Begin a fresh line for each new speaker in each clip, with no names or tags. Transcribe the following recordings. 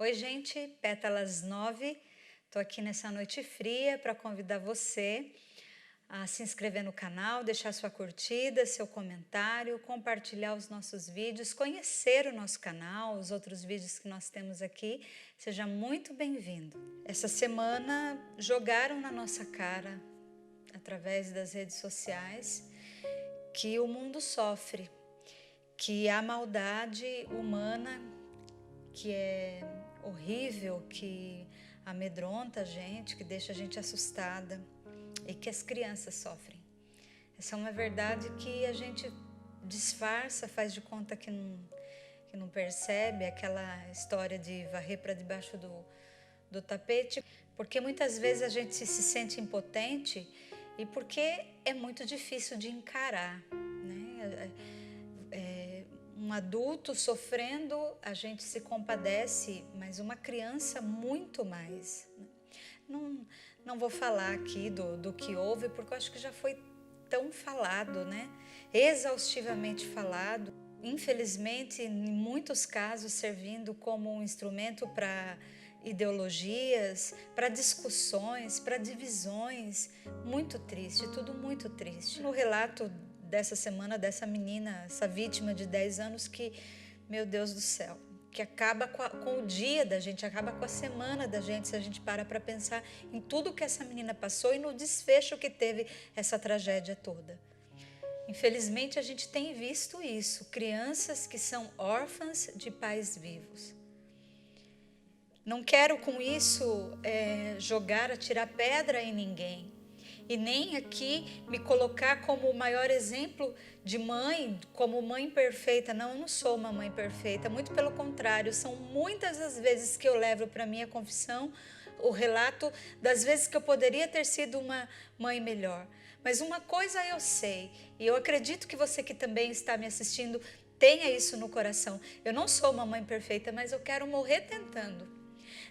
Oi, gente, Pétalas 9. Estou aqui nessa noite fria para convidar você a se inscrever no canal, deixar sua curtida, seu comentário, compartilhar os nossos vídeos, conhecer o nosso canal, os outros vídeos que nós temos aqui. Seja muito bem-vindo. Essa semana jogaram na nossa cara, através das redes sociais, que o mundo sofre, que a maldade humana, que é horrível, que amedronta a gente, que deixa a gente assustada e que as crianças sofrem. Essa é uma verdade que a gente disfarça, faz de conta que não percebe, aquela história de varrer para debaixo do tapete, porque muitas vezes a gente se sente impotente e porque é muito difícil de encarar, né? Um adulto sofrendo, a gente se compadece, mas uma criança muito mais. Não vou falar aqui do que houve, porque eu acho que já foi tão falado, né? Exaustivamente falado. Infelizmente, em muitos casos, servindo como um instrumento para ideologias, para discussões, para divisões. Muito triste, tudo muito triste. No relato dessa semana, dessa menina, essa vítima de 10 anos que, meu Deus do céu, que acaba com o dia da gente, acaba com a semana da gente, se a gente para pensar em tudo que essa menina passou e no desfecho que teve essa tragédia toda. Infelizmente, a gente tem visto isso, crianças que são órfãs de pais vivos. Não quero com isso atirar pedra em ninguém, e nem aqui me colocar como o maior exemplo de mãe, como mãe perfeita. Não, eu não sou uma mãe perfeita, muito pelo contrário, são muitas as vezes que eu levo para minha confissão o relato das vezes que eu poderia ter sido uma mãe melhor. Mas uma coisa eu sei, e eu acredito que você que também está me assistindo tenha isso no coração: eu não sou uma mãe perfeita, mas eu quero morrer tentando.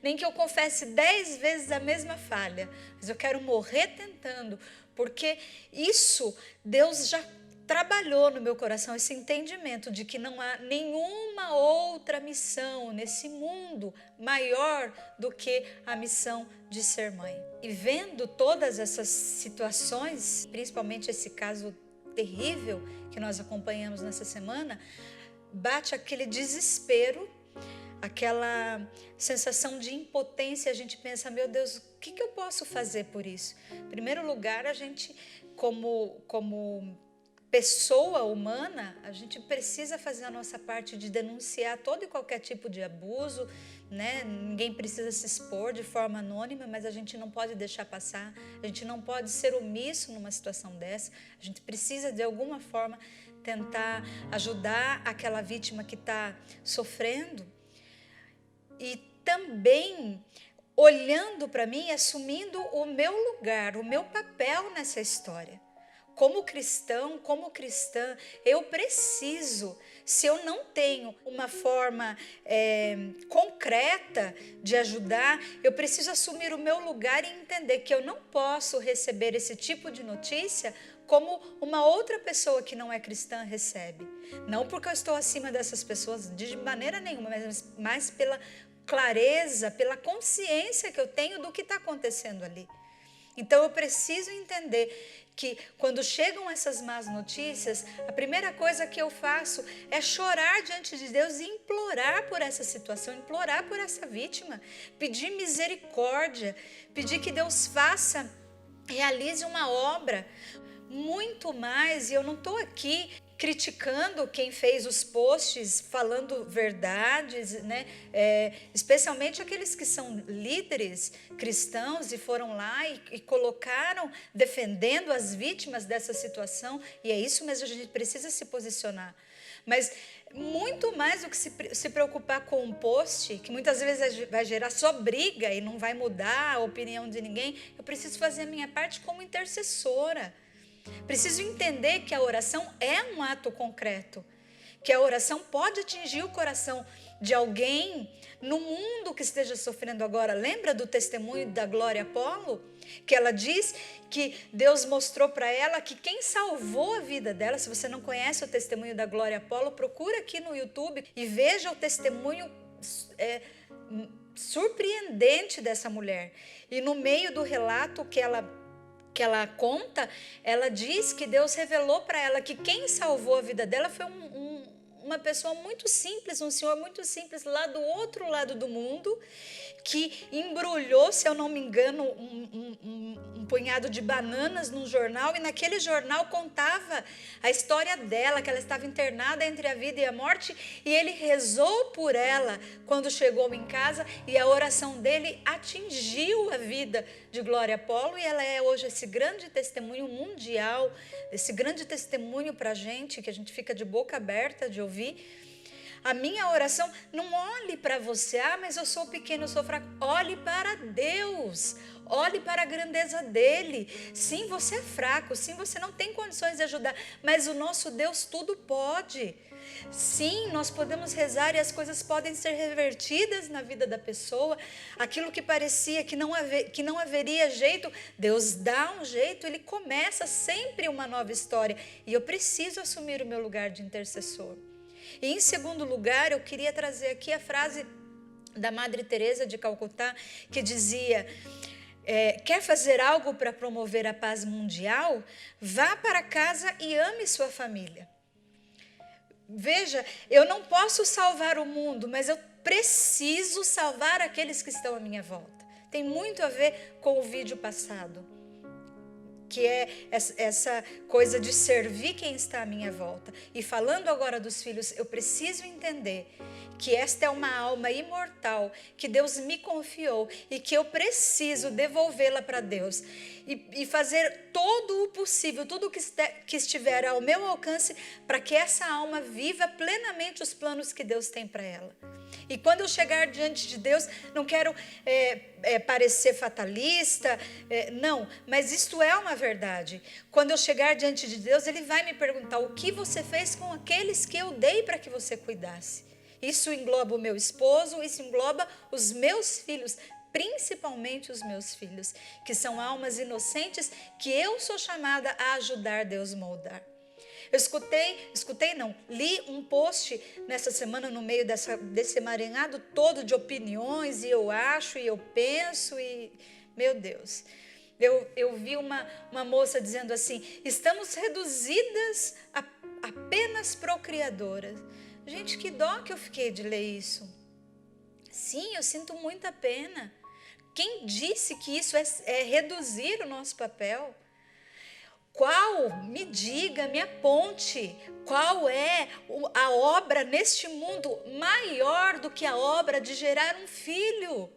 Nem que eu confesse 10 vezes a mesma falha, mas eu quero morrer tentando, porque isso Deus já trabalhou no meu coração, esse entendimento de que não há nenhuma outra missão nesse mundo maior do que a missão de ser mãe. E vendo todas essas situações, principalmente esse caso terrível que nós acompanhamos nessa semana, bate aquele desespero, aquela sensação de impotência. A gente pensa: meu Deus, o que eu posso fazer por isso? Em primeiro lugar, a gente, como pessoa humana, a gente precisa fazer a nossa parte de denunciar todo e qualquer tipo de abuso, né? Ninguém precisa se expor de forma anônima, mas a gente não pode deixar passar, a gente não pode ser omisso numa situação dessa. A gente precisa, de alguma forma, tentar ajudar aquela vítima que está sofrendo. E também olhando para mim, assumindo o meu lugar, o meu papel nessa história. Como cristão, como cristã, eu preciso, se eu não tenho uma forma concreta de ajudar, eu preciso assumir o meu lugar e entender que eu não posso receber esse tipo de notícia como uma outra pessoa que não é cristã recebe. Não porque eu estou acima dessas pessoas de maneira nenhuma, mas pela clareza, pela consciência que eu tenho do que está acontecendo ali. Então eu preciso entender que quando chegam essas más notícias, a primeira coisa que eu faço é chorar diante de Deus e implorar por essa situação, implorar por essa vítima, pedir misericórdia, pedir que Deus realize uma obra. Muito mais, e eu não estou aqui criticando quem fez os posts falando verdades, né? Especialmente aqueles que são líderes cristãos e foram lá e colocaram, defendendo as vítimas dessa situação, e é isso mesmo, a gente precisa se posicionar. Mas muito mais do que se preocupar com um post, que muitas vezes vai gerar só briga e não vai mudar a opinião de ninguém, eu preciso fazer a minha parte como intercessora. Preciso entender que a oração é um ato concreto, que a oração pode atingir o coração de alguém no mundo que esteja sofrendo agora. Lembra do testemunho da Glória Apolo? Que ela diz que Deus mostrou para ela que quem salvou a vida dela, se você não conhece o testemunho da Glória Apolo, procura aqui no YouTube e veja o testemunho surpreendente dessa mulher. E no meio do relato que ela conta, ela diz que Deus revelou para ela que quem salvou a vida dela foi uma pessoa muito simples, um senhor muito simples lá do outro lado do mundo, que embrulhou, se eu não me engano, um punhado de bananas num jornal, e naquele jornal contava a história dela, que ela estava internada entre a vida e a morte, e ele rezou por ela quando chegou em casa, e a oração dele atingiu a vida de Glória Polo, e ela é hoje esse grande testemunho mundial, esse grande testemunho para a gente, que a gente fica de boca aberta de ouvir. A minha oração, não olhe para você, mas eu sou pequeno, eu sou fraco. Olhe para Deus, olhe para a grandeza dele. Sim, você é fraco, sim, você não tem condições de ajudar, mas o nosso Deus tudo pode. Sim, nós podemos rezar e as coisas podem ser revertidas na vida da pessoa. Aquilo que parecia que não haveria jeito, Deus dá um jeito, Ele começa sempre uma nova história. E eu preciso assumir o meu lugar de intercessor. E em segundo lugar, eu queria trazer aqui a frase da Madre Teresa de Calcutá, que dizia: quer fazer algo para promover a paz mundial? Vá para casa e ame sua família. Veja, eu não posso salvar o mundo, mas eu preciso salvar aqueles que estão à minha volta. Tem muito a ver com o vídeo passado, que é essa coisa de servir quem está à minha volta. E falando agora dos filhos, eu preciso entender que esta é uma alma imortal que Deus me confiou e que eu preciso devolvê-la para Deus e fazer todo o possível, tudo que estiver ao meu alcance para que essa alma viva plenamente os planos que Deus tem para ela. E quando eu chegar diante de Deus, não quero parecer fatalista, não, mas isto é uma verdade. Quando eu chegar diante de Deus, Ele vai me perguntar: o que você fez com aqueles que eu dei para que você cuidasse? Isso engloba o meu esposo, isso engloba os meus filhos, principalmente os meus filhos, que são almas inocentes que eu sou chamada a ajudar Deus a moldar. Eu li um post nessa semana no meio desse emaranhado todo de opiniões, e eu acho, e eu penso, e meu Deus, eu vi uma moça dizendo assim: estamos reduzidas a apenas procriadoras. Gente, que dó que eu fiquei de ler isso. Sim, eu sinto muita pena. Quem disse que isso é reduzir o nosso papel? Me diga, me aponte, qual é a obra neste mundo maior do que a obra de gerar um filho?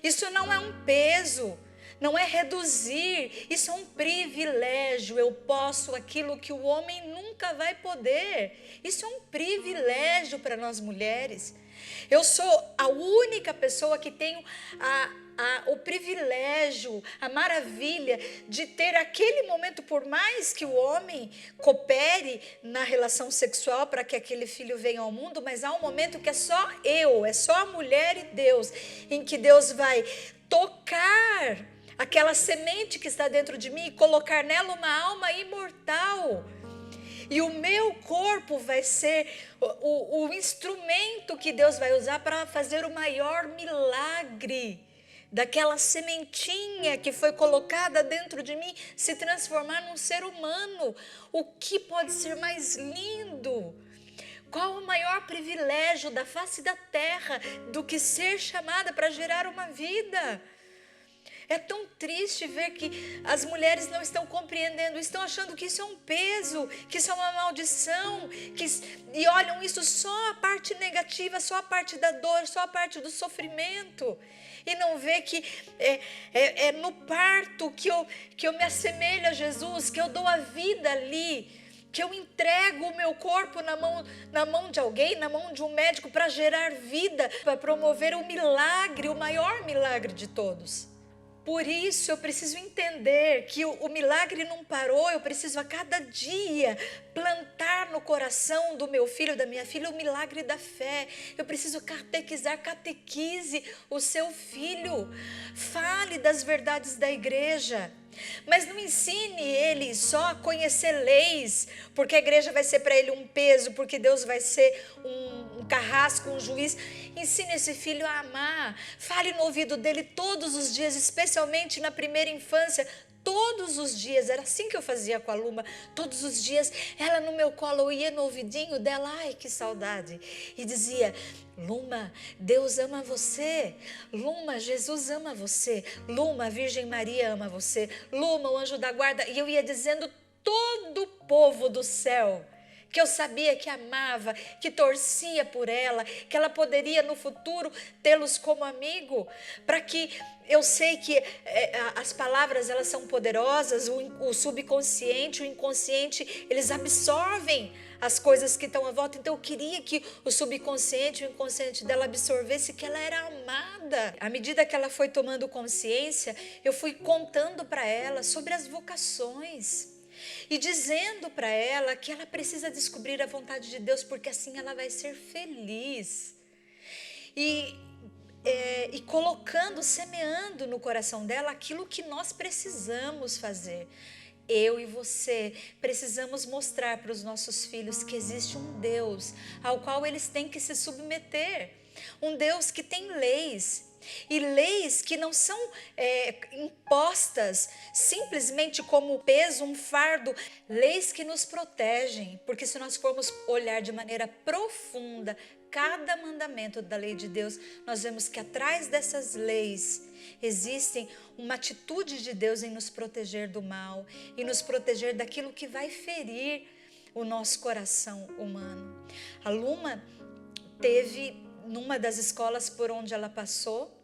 Isso não é um peso, não é reduzir, isso é um privilégio. Eu posso aquilo que o homem nunca vai poder. Isso é um privilégio para nós mulheres. Eu sou a única pessoa que tenho o privilégio, a maravilha de ter aquele momento, por mais que o homem coopere na relação sexual para que aquele filho venha ao mundo, mas há um momento que é só a mulher e Deus, em que Deus vai tocar aquela semente que está dentro de mim e colocar nela uma alma imortal. E o meu corpo vai ser o instrumento que Deus vai usar para fazer o maior milagre daquela sementinha que foi colocada dentro de mim se transformar num ser humano. O que pode ser mais lindo? Qual o maior privilégio da face da terra do que ser chamada para gerar uma vida? É tão triste ver que as mulheres não estão compreendendo, estão achando que isso é um peso, que isso é uma maldição, e olham isso só a parte negativa, só a parte da dor, só a parte do sofrimento, e não vê que é no parto que eu me assemelho a Jesus, que eu dou a vida ali, que eu entrego o meu corpo na mão de alguém, na mão de um médico, para gerar vida, para promover o milagre, o maior milagre de todos. Por isso eu preciso entender que o milagre não parou. Eu preciso a cada dia plantar no coração do meu filho, da minha filha, o milagre da fé. Eu preciso catequize o seu filho. Fale das verdades da igreja. Mas não ensine ele só a conhecer leis, porque a igreja vai ser para ele um peso, porque Deus vai ser um carrasco, um juiz. Ensine esse filho a amar. Fale no ouvido dele todos os dias, especialmente na primeira infância. Todos os dias, era assim que eu fazia com a Luma, todos os dias, ela no meu colo, eu ia no ouvidinho dela, ai que saudade, e dizia: Luma, Deus ama você, Luma, Jesus ama você, Luma, a Virgem Maria ama você, Luma, o anjo da guarda, e eu ia dizendo todo o povo do céu, que eu sabia que amava, que torcia por ela, que ela poderia no futuro tê-los como amigo, para que eu sei que as palavras elas são poderosas, o subconsciente, o inconsciente, eles absorvem as coisas que estão à volta. Então eu queria que o subconsciente, o inconsciente dela absorvesse que ela era amada. À medida que ela foi tomando consciência, eu fui contando para ela sobre as vocações e dizendo para ela que ela precisa descobrir a vontade de Deus, porque assim ela vai ser feliz. E colocando, semeando no coração dela aquilo que nós precisamos fazer. Eu e você precisamos mostrar para os nossos filhos que existe um Deus ao qual eles têm que se submeter. Um Deus que tem leis. E leis que não são impostas simplesmente como peso, um fardo. Leis que nos protegem. Porque se nós formos olhar de maneira profunda cada mandamento da lei de Deus, nós vemos que atrás dessas leis existem uma atitude de Deus em nos proteger do mal e nos proteger daquilo que vai ferir o nosso coração humano. A Luma teve, numa das escolas por onde ela passou,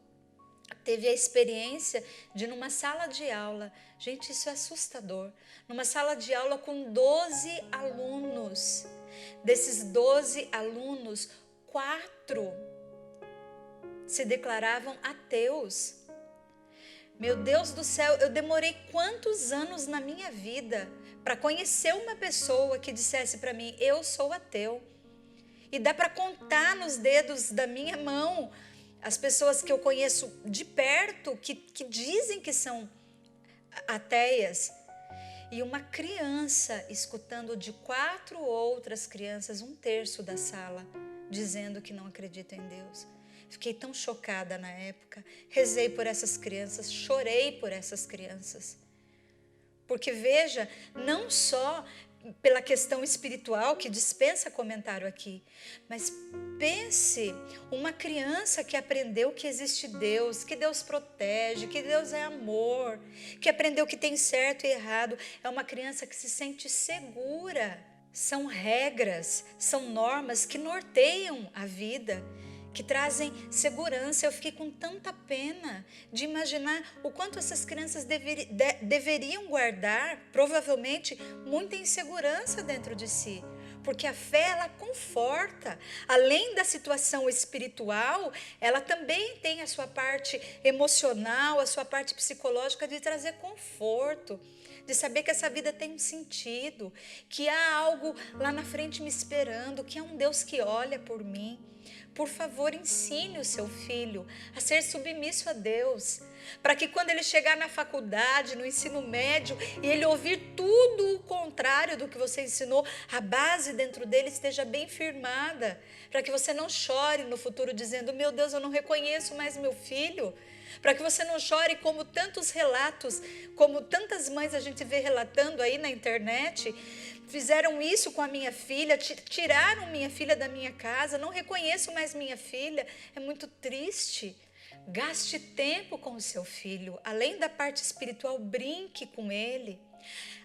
teve a experiência de numa sala de aula, gente, isso é assustador, numa sala de aula com 12 alunos, desses 12 alunos, 4 se declaravam ateus. Meu Deus do céu, eu demorei quantos anos na minha vida para conhecer uma pessoa que dissesse para mim, eu sou ateu. E dá para contar nos dedos da minha mão as pessoas que eu conheço de perto que dizem que são ateias. E uma criança escutando de 4 outras crianças, 1/3 da sala, dizendo que não acredita em Deus. Fiquei tão chocada na época, rezei por essas crianças, chorei por essas crianças. Porque veja, não só pela questão espiritual, que dispensa comentário aqui, mas pense, uma criança que aprendeu que existe Deus, que Deus protege, que Deus é amor, que aprendeu que tem certo e errado, é uma criança que se sente segura. São regras, são normas que norteiam a vida, que trazem segurança. Eu fiquei com tanta pena de imaginar o quanto essas crianças deveriam guardar, provavelmente, muita insegurança dentro de si. Porque a fé, ela conforta. Além da situação espiritual, ela também tem a sua parte emocional, a sua parte psicológica de trazer conforto, de saber que essa vida tem um sentido, que há algo lá na frente me esperando, que há um Deus que olha por mim. Por favor, ensine o seu filho a ser submisso a Deus, para que quando ele chegar na faculdade, no ensino médio, e ele ouvir tudo o contrário do que você ensinou, a base dentro dele esteja bem firmada, para que você não chore no futuro dizendo, meu Deus, eu não reconheço mais meu filho, para que você não chore como tantos relatos, como tantas mães a gente vê relatando aí na internet, fizeram isso com a minha filha, tiraram minha filha da minha casa, não reconheço mais minha filha, é muito triste. Gaste tempo com o seu filho, além da parte espiritual, brinque com ele.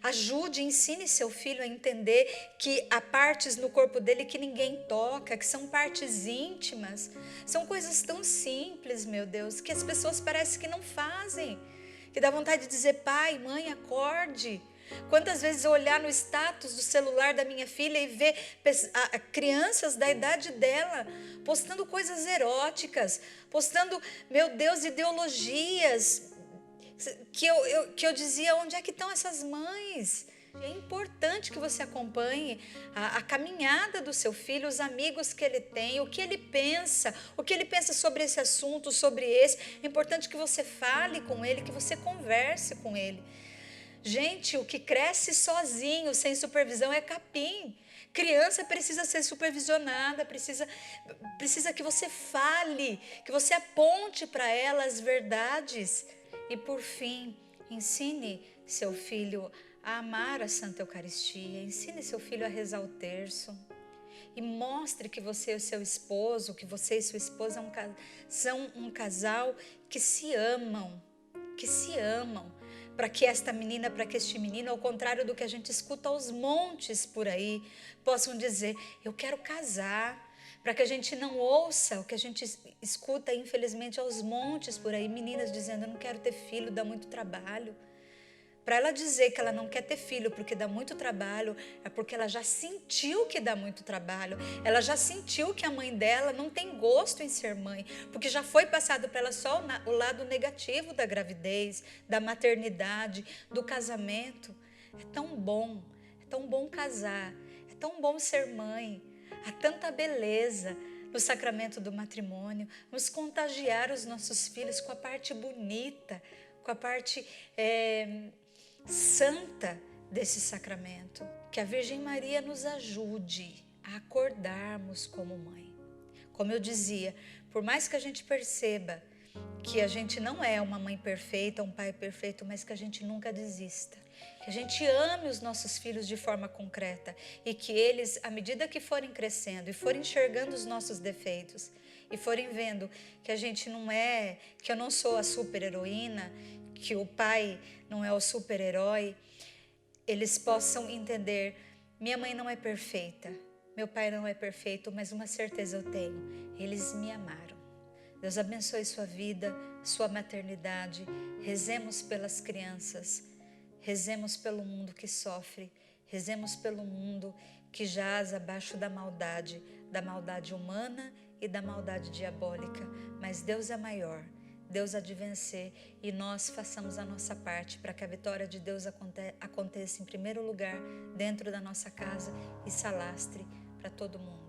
Ajude, ensine seu filho a entender que há partes no corpo dele que ninguém toca, que são partes íntimas. São coisas tão simples, meu Deus, que as pessoas parecem que não fazem. Que dá vontade de dizer, pai, mãe, acorde. Quantas vezes eu olhar no status do celular da minha filha e ver crianças da idade dela postando coisas eróticas, postando, meu Deus, ideologias, que eu dizia, onde é que estão essas mães? É importante que você acompanhe a caminhada do seu filho, os amigos que ele tem, o que ele pensa sobre esse assunto, sobre esse. É importante que você fale com ele, que você converse com ele. Gente, o que cresce sozinho, sem supervisão, é capim. Criança precisa ser supervisionada, precisa que você fale, que você aponte para ela as verdades. E por fim, ensine seu filho a amar a Santa Eucaristia, ensine seu filho a rezar o terço. E mostre que você e o seu esposo, que você e sua esposa são um casal que se amam, para que esta menina, para que este menino, ao contrário do que a gente escuta aos montes por aí, possam dizer, eu quero casar, para que a gente não ouça o que a gente escuta, infelizmente, aos montes por aí, meninas dizendo, eu não quero ter filho, dá muito trabalho. Para ela dizer que ela não quer ter filho porque dá muito trabalho, é porque ela já sentiu que dá muito trabalho. Ela já sentiu que a mãe dela não tem gosto em ser mãe, porque já foi passado para ela só o lado negativo da gravidez, da maternidade, do casamento. É tão bom casar, é tão bom ser mãe. Há tanta beleza no sacramento do matrimônio. Vamos contagiar os nossos filhos com a parte bonita, com a parte santa desse sacramento. Que a Virgem Maria nos ajude a acordarmos como mãe. Como eu dizia, por mais que a gente perceba que a gente não é uma mãe perfeita, um pai perfeito, mas que a gente nunca desista. Que a gente ame os nossos filhos de forma concreta e que eles, à medida que forem crescendo e forem enxergando os nossos defeitos e forem vendo que a gente não é, que eu não sou a super-heroína, que o pai não é o super-herói, eles possam entender, minha mãe não é perfeita, meu pai não é perfeito, mas uma certeza eu tenho, eles me amaram. Deus abençoe sua vida, sua maternidade, rezemos pelas crianças, rezemos pelo mundo que sofre, rezemos pelo mundo que jaz abaixo da maldade humana e da maldade diabólica, mas Deus é maior. Deus há de vencer e nós façamos a nossa parte para que a vitória de Deus aconteça em primeiro lugar dentro da nossa casa e se alastre para todo mundo.